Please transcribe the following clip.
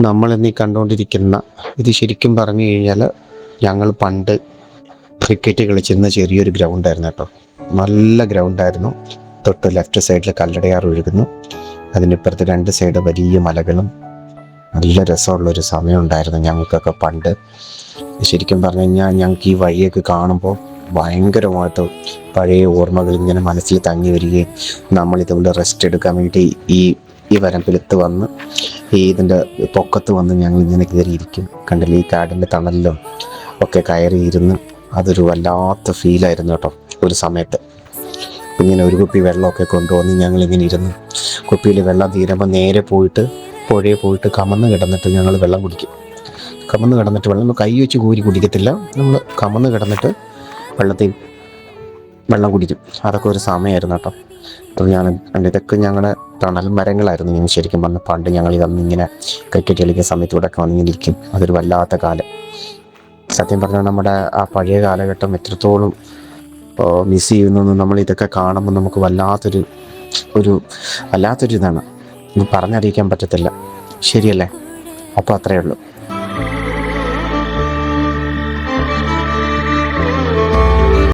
നമ്മളിന്നീ കണ്ടുകൊണ്ടിരിക്കുന്ന ഇത് ശരിക്കും പറഞ്ഞു കഴിഞ്ഞാൽ ഞങ്ങൾ പണ്ട് ക്രിക്കറ്റ് കളിച്ചിരുന്ന ചെറിയൊരു ഗ്രൗണ്ടായിരുന്നു കേട്ടോ. നല്ല ഗ്രൗണ്ടായിരുന്നു. തൊട്ട് ലെഫ്റ്റ് സൈഡിൽ കല്ലടയാർ ഒഴുകുന്നു, അതിനിപ്പുറത്ത് രണ്ട് സൈഡ് വലിയ മലകളും. നല്ല രസമുള്ളൊരു സമയം ഉണ്ടായിരുന്നു ഞങ്ങൾക്കൊക്കെ പണ്ട്. ശരിക്കും പറഞ്ഞു കഴിഞ്ഞാൽ ഞങ്ങൾക്ക് ഈ വഴിയൊക്കെ കാണുമ്പോൾ ഭയങ്കരമായിട്ട് പഴയ ഓർമ്മകൾ ഇങ്ങനെ മനസ്സിൽ തങ്ങി വരികയും നമ്മളിതുപോലെ റെസ്റ്റ് എടുക്കാൻ വേണ്ടി ഈ ഈ വരമ്പിലത്ത് വന്ന് ഇതിൻ്റെ പൊക്കത്ത് വന്ന് ഞങ്ങൾ ഇങ്ങനെ കയറിയിരിക്കും. കണ്ടില്ലേ, ഈ കാടിൻ്റെ തണലിലും ഒക്കെ കയറിയിരുന്ന് അതൊരു വല്ലാത്ത ഫീലായിരുന്നു കേട്ടോ. ഒരു സമയത്ത് ഇങ്ങനെ ഒരു കുപ്പി വെള്ളമൊക്കെ കൊണ്ടുവന്ന് ഞങ്ങളിങ്ങനെ ഇരുന്ന് കുപ്പിയിൽ വെള്ളം തീരുമ്പോൾ നേരെ പോയിട്ട് പുഴയിൽ പോയിട്ട് കമന്ന് കിടന്നിട്ട് ഞങ്ങൾ വെള്ളം കുടിക്കും. കമന്ന് കിടന്നിട്ട് വെള്ളം കൈ വെച്ച് കോരി കുടിക്കത്തില്ല, നമ്മൾ കമന്ന് കിടന്നിട്ട് വെള്ളം കുടിക്കും. അതൊക്കെ ഒരു സമയമായിരുന്നു കേട്ടോ. അപ്പോൾ ഇതൊക്കെ ഞങ്ങളുടെ തണൽ മരങ്ങളായിരുന്നു. ഞങ്ങൾ ശരിക്കും പറഞ്ഞാൽ പണ്ട് ഞങ്ങൾ ഇങ്ങനെ ക്രിക്കറ്റ് കളിക്കുന്ന സമയത്ത് ഇവിടെ വന്നിങ്ങനെ ഇരിക്കും. അതൊരു വല്ലാത്ത കാലം. സത്യം പറഞ്ഞാൽ നമ്മുടെ ആ പഴയ കാലഘട്ടം എത്രത്തോളം മിസ് ചെയ്യുന്നു. നമ്മൾ ഇതൊക്കെ കാണുമ്പോൾ നമുക്ക് വല്ലാത്തൊരു ഇതാണ്, പറഞ്ഞറിയിക്കാൻ പറ്റത്തില്ല. ശരിയല്ലേ? അപ്പോൾ അത്രയേ ഉള്ളൂ.